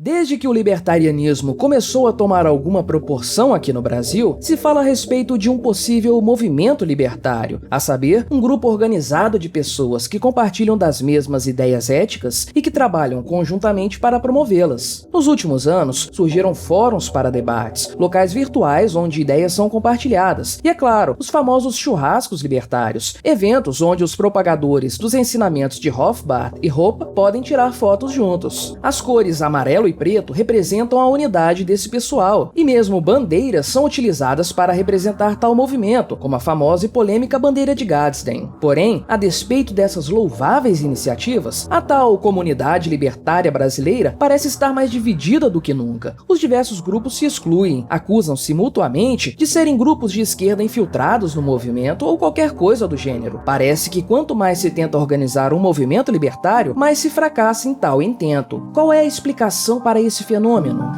Desde que o libertarianismo começou a tomar alguma proporção aqui no Brasil, se fala a respeito de um possível movimento libertário, a saber, um grupo organizado de pessoas que compartilham das mesmas ideias éticas e que trabalham conjuntamente para promovê-las. Nos últimos anos, surgiram fóruns para debates, locais virtuais onde ideias são compartilhadas e, é claro, os famosos churrascos libertários, eventos onde os propagadores dos ensinamentos de Rothbard e Hoppe podem tirar fotos juntos. As cores amarelo e preto representam a unidade desse pessoal, e mesmo bandeiras são utilizadas para representar tal movimento, como a famosa e polêmica bandeira de Gadsden. Porém, a despeito dessas louváveis iniciativas, a tal comunidade libertária brasileira parece estar mais dividida do que nunca. Os diversos grupos se excluem, acusam-se mutuamente de serem grupos de esquerda infiltrados no movimento ou qualquer coisa do gênero. Parece que quanto mais se tenta organizar um movimento libertário, mais se fracassa em tal intento. Qual é a explicação para esse fenômeno?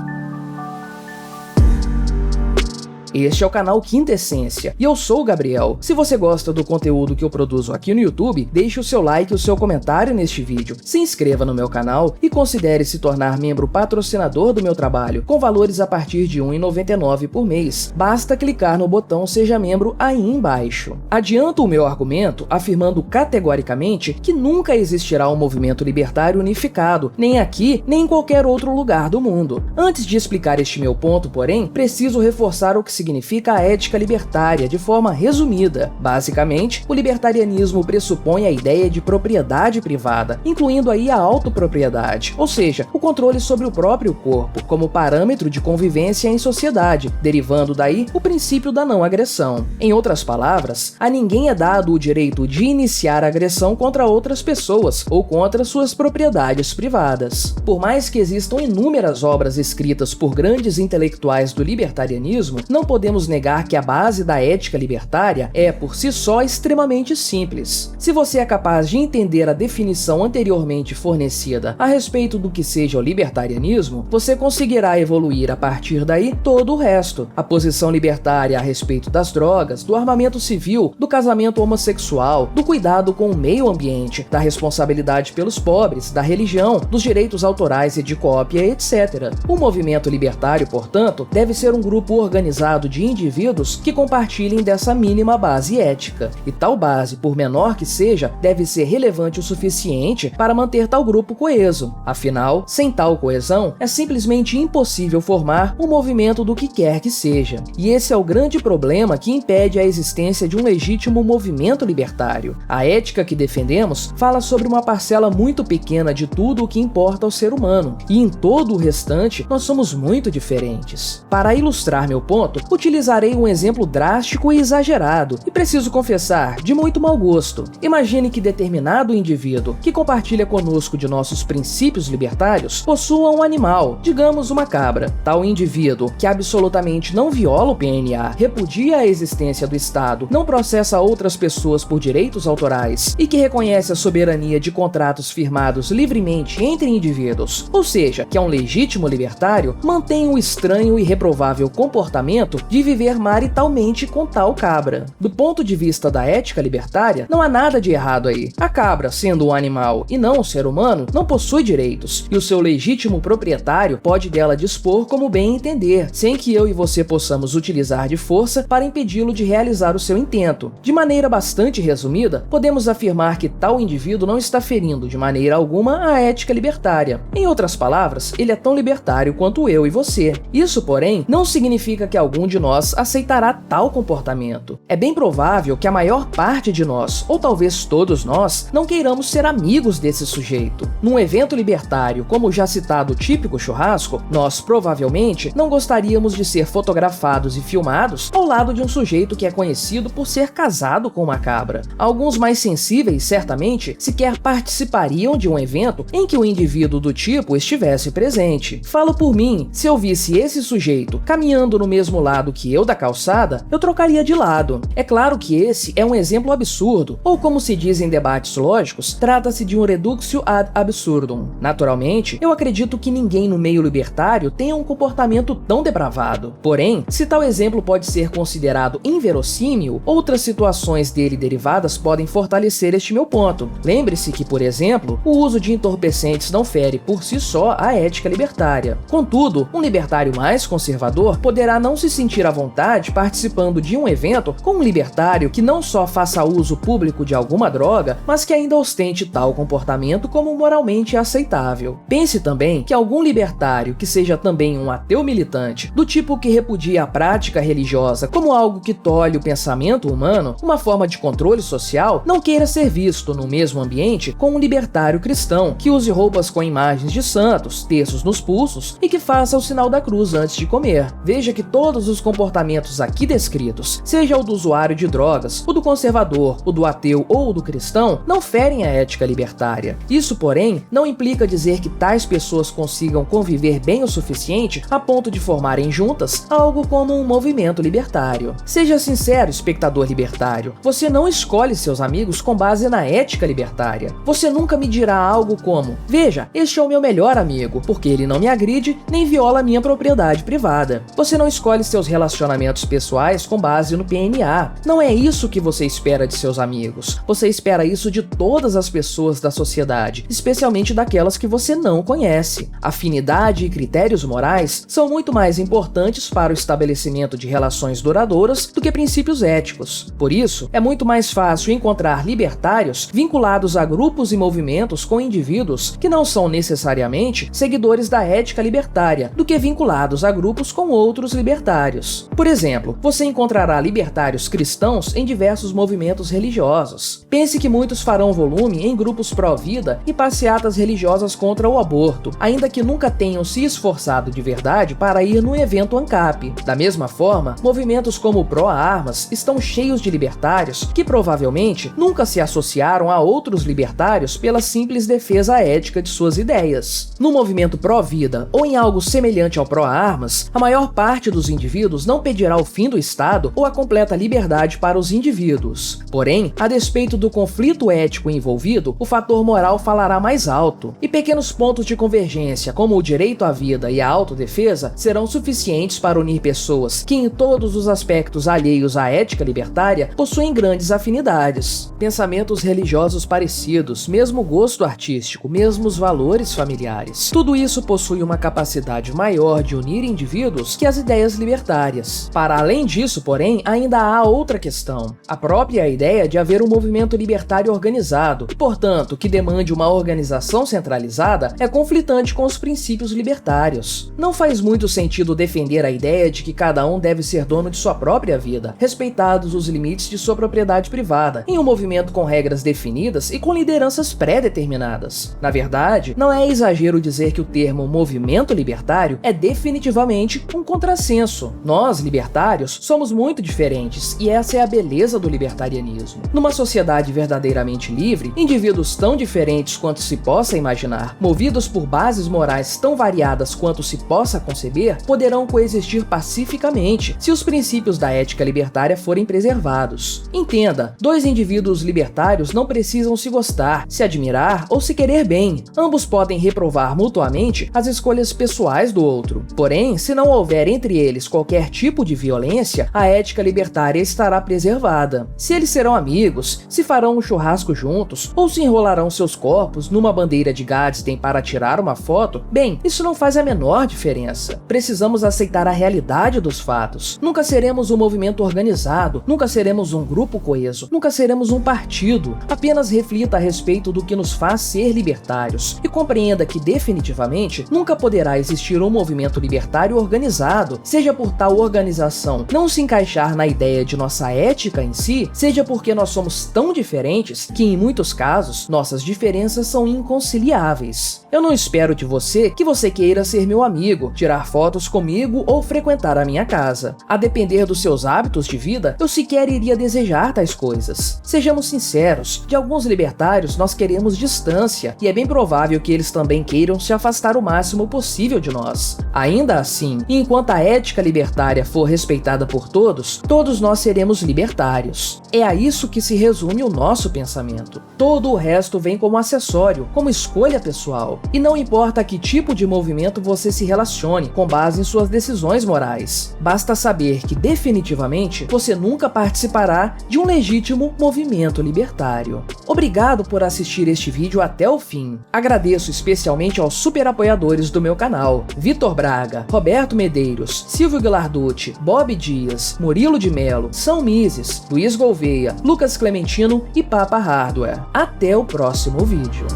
Este é o canal Quinta Essência, e eu sou o Gabriel. Se você gosta do conteúdo que eu produzo aqui no YouTube, deixe o seu like e o seu comentário neste vídeo, se inscreva no meu canal e considere se tornar membro patrocinador do meu trabalho, com valores a partir de R$ 1,99 por mês. Basta clicar no botão Seja Membro aí embaixo. Adianto o meu argumento afirmando categoricamente que nunca existirá um movimento libertário unificado, nem aqui, nem em qualquer outro lugar do mundo. Antes de explicar este meu ponto, porém, preciso reforçar o que significa a ética libertária de forma resumida. Basicamente, o libertarianismo pressupõe a ideia de propriedade privada, incluindo aí a autopropriedade, ou seja, o controle sobre o próprio corpo, como parâmetro de convivência em sociedade, derivando daí o princípio da não agressão. Em outras palavras, a ninguém é dado o direito de iniciar agressão contra outras pessoas ou contra suas propriedades privadas. Por mais que existam inúmeras obras escritas por grandes intelectuais do libertarianismo, não podemos negar que a base da ética libertária é, por si só, extremamente simples. Se você é capaz de entender a definição anteriormente fornecida a respeito do que seja o libertarianismo, você conseguirá evoluir a partir daí todo o resto. A posição libertária a respeito das drogas, do armamento civil, do casamento homossexual, do cuidado com o meio ambiente, da responsabilidade pelos pobres, da religião, dos direitos autorais e de cópia, etc. O movimento libertário, portanto, deve ser um grupo organizado de indivíduos que compartilhem dessa mínima base ética. E tal base, por menor que seja, deve ser relevante o suficiente para manter tal grupo coeso. Afinal, sem tal coesão, é simplesmente impossível formar um movimento do que quer que seja. E esse é o grande problema que impede a existência de um legítimo movimento libertário. A ética que defendemos fala sobre uma parcela muito pequena de tudo o que importa ao ser humano, e em todo o restante nós somos muito diferentes. Para ilustrar meu ponto, utilizarei um exemplo drástico e exagerado, e preciso confessar, de muito mau gosto. Imagine que determinado indivíduo, que compartilha conosco de nossos princípios libertários, possua um animal, digamos uma cabra. Tal indivíduo, que absolutamente não viola o PNA, repudia a existência do Estado, não processa outras pessoas por direitos autorais e que reconhece a soberania de contratos firmados livremente entre indivíduos, ou seja, que é um legítimo libertário, mantém o estranho e reprovável comportamento de viver maritalmente com tal cabra. Do ponto de vista da ética libertária, não há nada de errado aí. A cabra, sendo um animal e não um ser humano, não possui direitos, e o seu legítimo proprietário pode dela dispor como bem entender, sem que eu e você possamos utilizar de força para impedi-lo de realizar o seu intento. De maneira bastante resumida, podemos afirmar que tal indivíduo não está ferindo de maneira alguma a ética libertária. Em outras palavras, ele é tão libertário quanto eu e você. Isso, porém, não significa que algum de nós aceitará tal comportamento. É bem provável que a maior parte de nós, ou talvez todos nós, não queiramos ser amigos desse sujeito. Num evento libertário, como o já citado típico churrasco, nós provavelmente não gostaríamos de ser fotografados e filmados ao lado de um sujeito que é conhecido por ser casado com uma cabra. Alguns mais sensíveis, certamente, sequer participariam de um evento em que um indivíduo do tipo estivesse presente. Falo por mim, se eu visse esse sujeito caminhando no mesmo lado lado que eu da calçada, eu trocaria de lado. É claro que esse é um exemplo absurdo, ou como se diz em debates lógicos, trata-se de um reductio ad absurdum. Naturalmente, eu acredito que ninguém no meio libertário tenha um comportamento tão depravado. Porém, se tal exemplo pode ser considerado inverossímil, outras situações dele derivadas podem fortalecer este meu ponto. Lembre-se que, por exemplo, o uso de entorpecentes não fere por si só a ética libertária. Contudo, um libertário mais conservador poderá não se sentir à vontade participando de um evento com um libertário que não só faça uso público de alguma droga, mas que ainda ostente tal comportamento como moralmente aceitável. Pense também que algum libertário que seja também um ateu militante, do tipo que repudia a prática religiosa como algo que tolhe o pensamento humano, uma forma de controle social, não queira ser visto no mesmo ambiente com um libertário cristão que use roupas com imagens de santos, terços nos pulsos e que faça o sinal da cruz antes de comer. Veja que todos os comportamentos aqui descritos, seja o do usuário de drogas, o do conservador, o do ateu ou o do cristão, não ferem a ética libertária. Isso, porém, não implica dizer que tais pessoas consigam conviver bem o suficiente a ponto de formarem juntas algo como um movimento libertário. Seja sincero, espectador libertário, você não escolhe seus amigos com base na ética libertária. Você nunca me dirá algo como: veja, este é o meu melhor amigo, porque ele não me agride nem viola minha propriedade privada. Você não escolhe seus relacionamentos pessoais com base no PNA. Não é isso que você espera de seus amigos. Você espera isso de todas as pessoas da sociedade, especialmente daquelas que você não conhece. Afinidade e critérios morais são muito mais importantes para o estabelecimento de relações duradouras do que princípios éticos. Por isso, é muito mais fácil encontrar libertários vinculados a grupos e movimentos com indivíduos que não são necessariamente seguidores da ética libertária do que vinculados a grupos com outros libertários. Por exemplo, você encontrará libertários cristãos em diversos movimentos religiosos. Pense que muitos farão volume em grupos pró-vida e passeatas religiosas contra o aborto, ainda que nunca tenham se esforçado de verdade para ir num evento ANCAP. Da mesma forma, movimentos como o pró-armas estão cheios de libertários que provavelmente nunca se associaram a outros libertários pela simples defesa ética de suas ideias. No movimento pró-vida ou em algo semelhante ao pró-armas, a maior parte dos indivíduos não pedirá o fim do Estado ou a completa liberdade para os indivíduos. Porém, a despeito do conflito ético envolvido, o fator moral falará mais alto, e pequenos pontos de convergência, como o direito à vida e a autodefesa, serão suficientes para unir pessoas que, em todos os aspectos alheios à ética libertária, possuem grandes afinidades. Pensamentos religiosos parecidos, mesmo gosto artístico, mesmos valores familiares. Tudo isso possui uma capacidade maior de unir indivíduos que as ideias libertárias. Para além disso, porém, ainda há outra questão. A própria ideia de haver um movimento libertário organizado, e, portanto, que demande uma organização centralizada, é conflitante com os princípios libertários. Não faz muito sentido defender a ideia de que cada um deve ser dono de sua própria vida, respeitados os limites de sua propriedade privada, em um movimento com regras definidas e com lideranças pré-determinadas. Na verdade, não é exagero dizer que o termo movimento libertário é definitivamente um contrassenso. Nós, libertários, somos muito diferentes, e essa é a beleza do libertarianismo. Numa sociedade verdadeiramente livre, indivíduos tão diferentes quanto se possa imaginar, movidos por bases morais tão variadas quanto se possa conceber, poderão coexistir pacificamente se os princípios da ética libertária forem preservados. Entenda, dois indivíduos libertários não precisam se gostar, se admirar ou se querer bem. Ambos podem reprovar mutuamente as escolhas pessoais do outro. Porém, se não houver entre eles qualquer tipo de violência, a ética libertária estará preservada. Se eles serão amigos, se farão um churrasco juntos, ou se enrolarão seus corpos numa bandeira de Gadsden para tirar uma foto, bem, isso não faz a menor diferença. Precisamos aceitar a realidade dos fatos. Nunca seremos um movimento organizado, nunca seremos um grupo coeso, nunca seremos um partido. Apenas reflita a respeito do que nos faz ser libertários e compreenda que definitivamente nunca poderá existir um movimento libertário organizado, seja por tal organização não se encaixar na ideia de nossa ética em si, seja porque nós somos tão diferentes que em muitos casos nossas diferenças são inconciliáveis. Eu não espero de você que você queira ser meu amigo, tirar fotos comigo ou frequentar a minha casa. A depender dos seus hábitos de vida, eu sequer iria desejar tais coisas. Sejamos sinceros, de alguns libertários nós queremos distância, e é bem provável que eles também queiram se afastar o máximo possível de nós. Ainda assim, enquanto a ética libertária libertária for respeitada por todos, todos nós seremos libertários. É a isso que se resume o nosso pensamento. Todo o resto vem como acessório, como escolha pessoal. E não importa a que tipo de movimento você se relacione, com base em suas decisões morais. Basta saber que, definitivamente, você nunca participará de um legítimo movimento libertário. Obrigado por assistir este vídeo até o fim. Agradeço especialmente aos super apoiadores do meu canal: Vitor Braga, Roberto Medeiros, Silvio Guilarducci, Bob Dias, Murilo de Melo, São Mises, Luiz Gouveia, Lucas Clementino e Papa Hardware. Até o próximo vídeo.